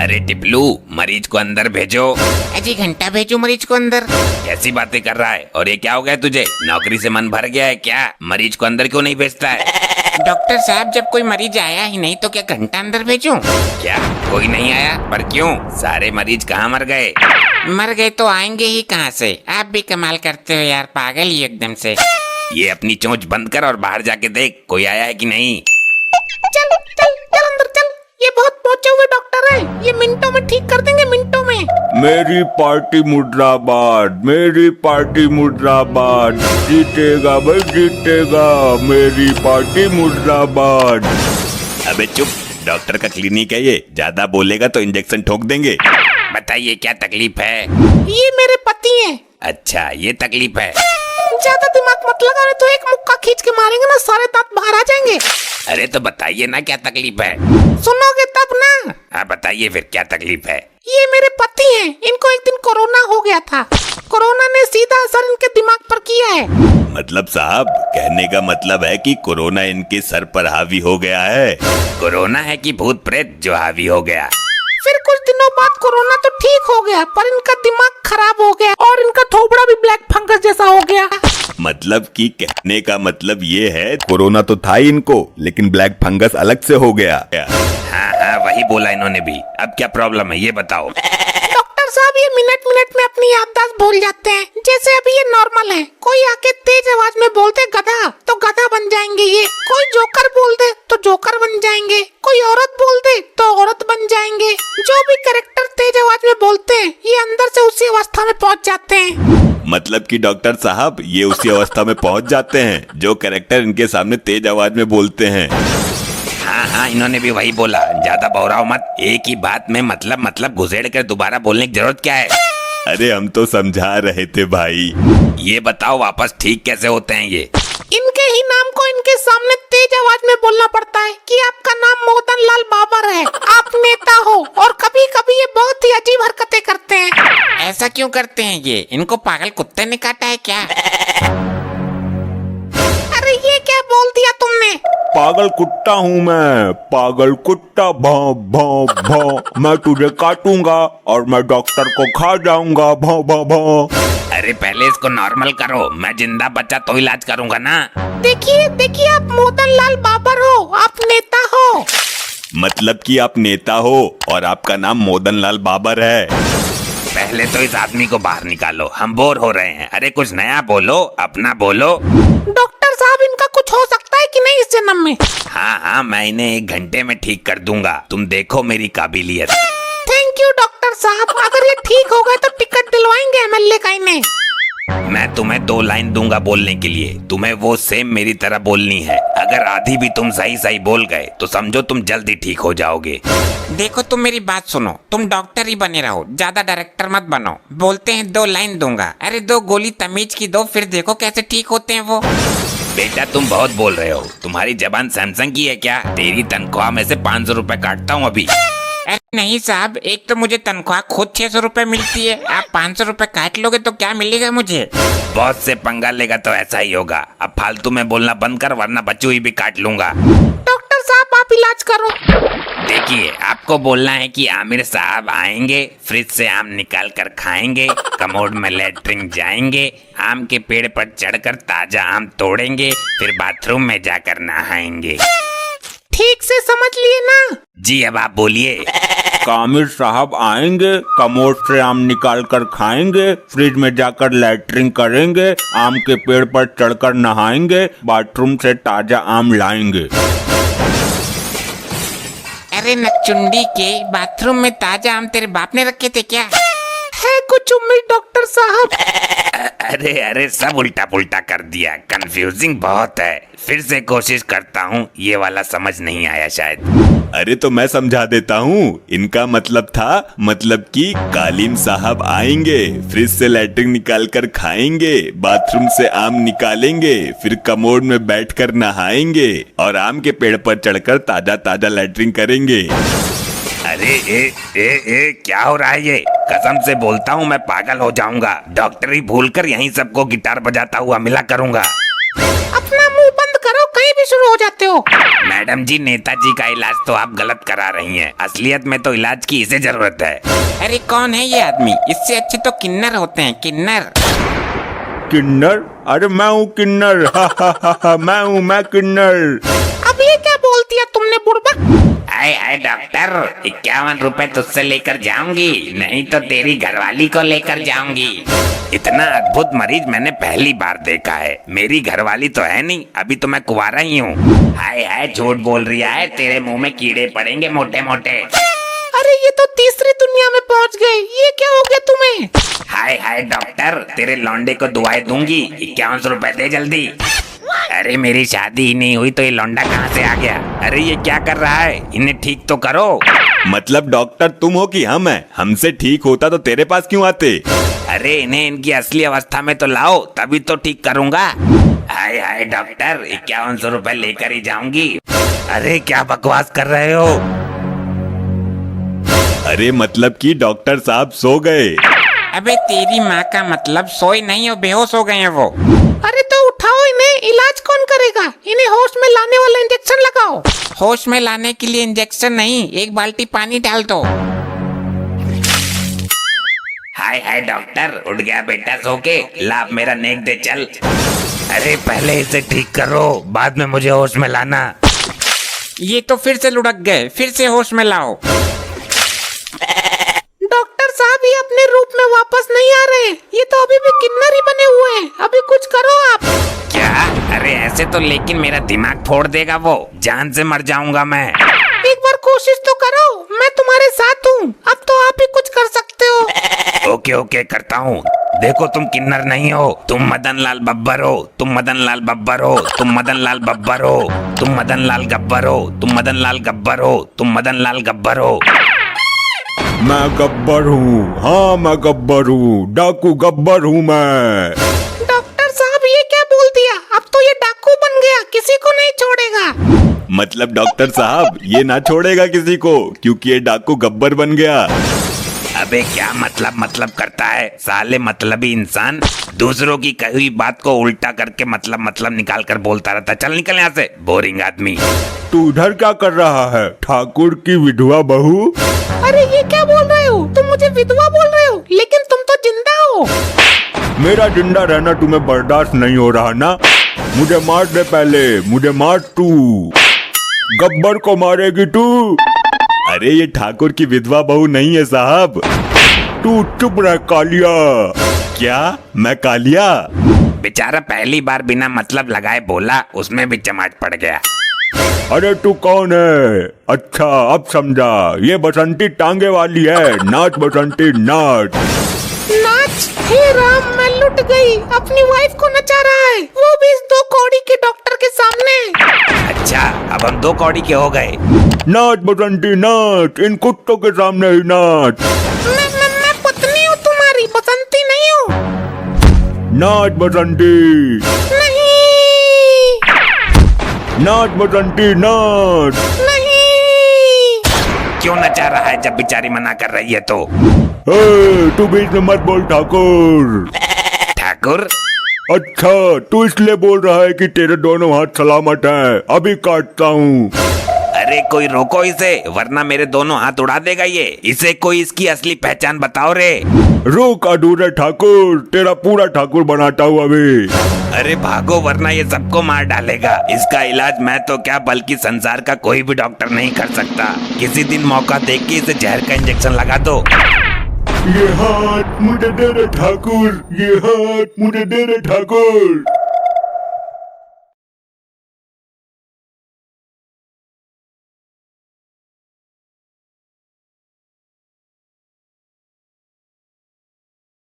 अरे टिपलू, मरीज को अंदर भेजो। अजी घंटा भेजो मरीज को अंदर। कैसी बातें कर रहा है? और ये क्या हो गया तुझे? नौकरी से मन भर गया है क्या? मरीज को अंदर क्यों नहीं भेजता है? डॉक्टर साहब, जब कोई मरीज आया ही नहीं तो क्या घंटा अंदर भेजूं? क्या कोई नहीं आया? पर क्यों? सारे मरीज कहाँ मर गए? मर गए तो आएंगे ही कहाँ से? आप भी कमाल करते हो यार, पागल ही एकदम से। ये अपनी चोंच बंद कर और बाहर जाके देख कोई आया है कि नहीं। चल चल चल अंदर चल, ये बहुत पहुंचे हुए डॉक्टर है, ये मिनटों में ठीक कर देंगे, मिनटों में। मेरी पार्टी मुर्दाबाद, मेरी पार्टी मुर्दाबाद, जीतेगा भाई जीतेगा, मेरी पार्टी मुर्दाबाद। अबे चुप, डॉक्टर का क्लिनिक है ये, ज्यादा बोलेगा तो इंजेक्शन ठोक देंगे। बताइए क्या तकलीफ है? ये मेरे पति हैं। अच्छा ये तकलीफ है। ज्यादा दिमाग मत लगा रहे तो एक मुक्का खींच के मारेंगे ना, सारे दांत बाहर आ जाएंगे। अरे तो बताइए ना क्या तकलीफ है। सुनोगे तब ना। हाँ बताइए फिर क्या तकलीफ है। ये मेरे पति हैं, इनको एक दिन कोरोना हो गया था। कोरोना ने सीधा असर इनके दिमाग पर किया है। मतलब साहब, कहने का मतलब है कि कोरोना इनके सर पर हावी हो गया है। कोरोना है कि भूत प्रेत जो हावी हो गया? फिर कुछ दिनों बाद कोरोना तो ठीक हो गया, पर इनका दिमाग खराब हो गया और इनका थोबड़ा भी ब्लैक फंगस जैसा हो गया। मतलब कि कहने का मतलब ये है कोरोना तो था ही इनको, लेकिन ब्लैक फंगस अलग से हो गया। हाँ हाँ वही बोला इन्होंने भी। अब क्या प्रॉब्लम है ये बताओ। डॉक्टर साहब, ये मिनट मिनट में अपनी याददाश्त भूल जाते हैं। जैसे अभी ये नॉर्मल है, कोई आके तेज आवाज में बोलते गधा तो गधा बन जाएंगे ये, कोई जोकर बोल दे तो जोकर बन जाएंगे, कोई औरत बोल दे तो औरत बन जाएंगे। जो भी कैरेक्टर तेज आवाज में बोलते हैं ये अंदर से उसी अवस्था में पहुंच जाते हैं। मतलब कि डॉक्टर साहब ये उसी अवस्था में पहुंच जाते हैं जो कैरेक्टर इनके सामने तेज आवाज में बोलते हैं। हाँ हाँ इन्होंने भी वही बोला, ज्यादा बौराओ मत। एक ही बात में मतलब घुसेड़ कर दोबारा बोलने की जरूरत क्या है? अरे हम तो समझा रहे थे भाई। ये बताओ वापस ठीक कैसे होते हैं ये? इनके ही नाम को इनके सामने तेज आवाज में बोलना पड़ता है कि आपका नाम मोदन लाल बाबर है, आप नेता हो। और कभी कभी ये बहुत ही अजीब हरकतें करते हैं। ऐसा क्यों करते हैं ये? इनको पागल कुत्ते ने काटा है क्या? अरे ये क्या बोल दिया तुमने? पागल कुत्ता हूँ मैं, पागल कुत्ता। भौं भौं भौं, मैं तुझे काटूंगा और मैं डॉक्टर को खा जाऊंगा। भौं भौं भौं। अरे पहले इसको नॉर्मल करो, मैं जिंदा बचा तो इलाज करूंगा ना। देखिए देखिए, आप मोदन लाल बाबर हो, आप नेता हो। मतलब कि आप नेता हो और आपका नाम मोदन लाल बाबर है। पहले तो इस आदमी को बाहर निकालो, हम बोर हो रहे हैं। अरे कुछ नया बोलो, अपना बोलो। डॉक्टर साहब, इनका कुछ हो सकता है कि नहीं इस जन्म में? हाँ हाँ मैं इन्हें 1 घंटे में ठीक कर दूंगा, तुम देखो मेरी काबिलियत। थैंक यू डॉक्टर साहब, अगर ये ठीक हो गए तो टिकट दिलवाएंगे एमएलए का इन्हें। मैं तुम्हें 2 लाइन दूंगा बोलने के लिए, तुम्हें वो सेम मेरी तरह बोलनी है। अगर आधी भी तुम सही सही बोल गए तो समझो तुम जल्दी ठीक हो जाओगे। देखो तुम मेरी बात सुनो, तुम डॉक्टर ही बने रहो, ज्यादा डायरेक्टर मत बनो। बोलते हैं 2 लाइन दूंगा, अरे 2 गोली तमीज की दो, फिर देखो कैसे ठीक होते हैं वो। बेटा तुम बहुत बोल रहे हो, तुम्हारी जबान सैमसंग की है क्या? तेरी तनख्वाह में से 500 रुपए काटता हूँ अभी। अरे नहीं साहब, एक तो मुझे तनख्वाह खुद 600 रुपए मिलती है, आप 500 रुपए काट लोगे तो क्या मिलेगा मुझे? बॉस से पंगा लेगा तो ऐसा ही होगा। अब फालतू में बोलना बंद कर, वरना बची हुई भी काट लूंगा। डॉक्टर साहब आप इलाज करो। देखिए आपको बोलना है कि आमिर साहब आएंगे, फ्रिज से आम निकाल कर खाएंगे, कमोड में लेटरिन जाएंगे, आम के पेड़ पर चढ़कर ताजा आम तोड़ेंगे, फिर बाथरूम में जाकर नहाएंगे। ठीक से समझ लिए ना? जी अब आप बोलिए। कामिर साहब आएंगे, कमोड से आम निकाल कर खाएंगे, फ्रिज में जाकर लैट्रिन करेंगे, आम के पेड़ पर चढ़कर नहाएंगे, बाथरूम से ताजा आम लाएंगे। अरे नचुंडी के, बाथरूम में ताजा आम तेरे बाप ने रखे थे क्या? है कुछ उम्मीद डॉक्टर साहब? अरे अरे सब उल्टा पुल्टा कर दिया, कंफ्यूजिंग बहुत है। फिर से कोशिश करता हूँ, ये वाला समझ नहीं आया शायद। अरे तो मैं समझा देता हूँ। इनका मतलब था, मतलब कि कालीम साहब आएंगे, फ्रिज से लैट्रिन निकाल कर खाएंगे, बाथरूम से आम निकालेंगे, फिर कमोड में बैठकर नहाएंगे और आम के पेड़ पर चढ़कर ताजा ताजा लैट्रिन करेंगे। अरे ए क्या हो रहा है ये? कसम से बोलता हूँ मैं पागल हो जाऊंगा। डॉक्टरी भूलकर यहीं सबको गिटार बजाता हुआ मिला करूंगा। अपना मुंह बंद करो कहीं भी शुरू हो जाते हो। मैडम जी, नेताजी का इलाज तो आप गलत करा रही हैं। असलियत में तो इलाज की इसे जरूरत है। अरे कौन है ये आदमी? इससे अच्छे तो किन्नर होते हैं, किन्नर। किन्नर? अरे मैं हूँ किन्नर। मैं किन्नर। अब ये क्या बोल दिया तुमने बुड़बक? आए आए डॉक्टर, 51 रुपए तुझसे लेकर जाऊंगी, नहीं तो तेरी घरवाली को लेकर जाऊंगी। इतना अद्भुत मरीज मैंने पहली बार देखा है। मेरी घरवाली तो है नहीं, अभी तो मैं कुंवारा ही हूँ। हाय हाय, झूठ बोल रहा है, तेरे मुंह में कीड़े पड़ेंगे मोटे मोटे। अरे ये तो तीसरी दुनिया में पहुंच गए, ये क्या हो गया तुम्हें? हाय हाय डॉक्टर, तेरे लौंडे को दुआएं दूंगी, 51 रुपए दे जल्दी। अरे मेरी शादी ही नहीं हुई तो ये लौंडा कहाँ से आ गया? अरे ये क्या कर रहा है? इन्हें ठीक तो करो। मतलब डॉक्टर तुम हो कि हम हैं? हमसे ठीक होता तो तेरे पास क्यों आते? अरे इन्हें इनकी असली अवस्था में तो लाओ, तभी तो ठीक करूंगा। हाय हाय डॉक्टर, 51 रुपए लेकर ही जाऊंगी। अरे क्या बकवास कर रहे हो? अरे मतलब कि डॉक्टर साहब सो गए। अबे तेरी माँ का मतलब सोए नहीं हो, बेहोश हो गए हैं वो। अरे तो उठाओ इन्हें, इलाज कौन करेगा? इन्हें होश में लाने वाला इंजेक्शन लगाओ। होश में लाने के लिए इंजेक्शन नहीं, एक बाल्टी पानी डाल दो। हाय हाय डॉक्टर, उठ गया बेटा सो के, लाभ मेरा नेक दे चल। अरे पहले इसे ठीक करो, बाद में मुझे होश में लाना। ये तो फिर से लुढ़क गए, फिर से होश में लाओ। डॉक्टर साहब ये अपने रूप में वापस नहीं आ रहे, ये तो अभी भी किन्नर ही बने हुए हैं। अभी कुछ करो आप। क्या? अरे ऐसे तो लेकिन मेरा दिमाग फोड़ देगा वो, जान से मर जाऊंगा मैं। एक बार कोशिश तो करो, मैं तुम्हारे साथ हूँ। अब तो आप ही कुछ कर सकते हो। ओके ओके करता हूँ। देखो तुम किन्नर नहीं हो, तुम मदन लाल बब्बर हो, तुम मदन लाल बब्बर हो, तुम मदन लाल बब्बर हो, तुम मदन लाल गब्बर हो, तुम मदन लाल गब्बर हो, तुम मदन लाल गब्बर हो। मैं गब्बर हूँ, हाँ मैं गब्बर हूँ, डाकू गब्बर हूँ मैं। डॉक्टर साहब ये क्या बोल दिया? अब तो ये डाकू बन गया, किसी को नहीं छोड़ेगा। मतलब डॉक्टर साहब ये ना छोड़ेगा किसी को, क्योंकि ये डाकू गब्बर बन गया। अबे क्या मतलब करता है साले मतलबी इंसान। दूसरों की कही हुई बात को उल्टा करके मतलब निकाल कर बोलता रहता। चल निकल यहाँ से, बोरिंग आदमी। तू इधर क्या कर रहा है, ठाकुर की विधवा बहू? अरे ये क्या बोल रहे हो? तुम मुझे विधवा बोल रहे हो, लेकिन तुम तो जिंदा हो। मेरा जिंदा रहना तुम्हें बर्दाश्त नहीं हो रहा ना? मुझे मार दे पहले, मुझे मार तू। गब्बर को मारेगी तू? अरे ये ठाकुर की विधवा बहू नहीं है साहब। तू चुप रह कालिया। क्या मैं कालिया? बेचारा पहली बार बिना मतलब लगाए बोला, उसमें भी चमाट पड़ गया। अरे तू कौन है? अच्छा अब समझा, ये बसंती टांगे वाली है। नाच बसंती नाच। नाच? हे राम, मैं लुट गई। अपनी वाइफ को नचा रहा है, वो भी इस 2 कौड़ी के डॉक्टर के सामने। अच्छा अब हम 2 कौड़ी के हो गए। नाच बसंती नाच, इन कुत्तों के सामने ही नाच। मैं पत्नी हूँ तुम्हारी, बसंती नहीं हूँ। नाच बसंती, नहीं नाच बसंती नाच। नहीं। क्यों नचा रहा है जब बेचारी मना कर रही है तो? तू बीच में मत बोल ठाकुर। ठाकुर? अच्छा तू इसलिए बोल रहा है कि तेरे दोनों हाथ सलामत हैं। अभी काटता हूँ। अरे कोई रोको इसे, वरना मेरे दोनों हाथ उड़ा देगा ये। इसे कोई इसकी असली पहचान बताओ रे। रुक अधूरे ठाकुर, तेरा पूरा ठाकुर बनाता हूँ अभी। अरे भागो, वरना ये सबको मार डालेगा। इसका इलाज मैं तो क्या बल्कि संसार का कोई भी डॉक्टर नहीं कर सकता। किसी दिन मौका देख के इसे जहर का इंजेक्शन लगा दो। ये हाथ मुझे दे रे ठाकुर, ये हाथ मुझे दे रे ठाकुर।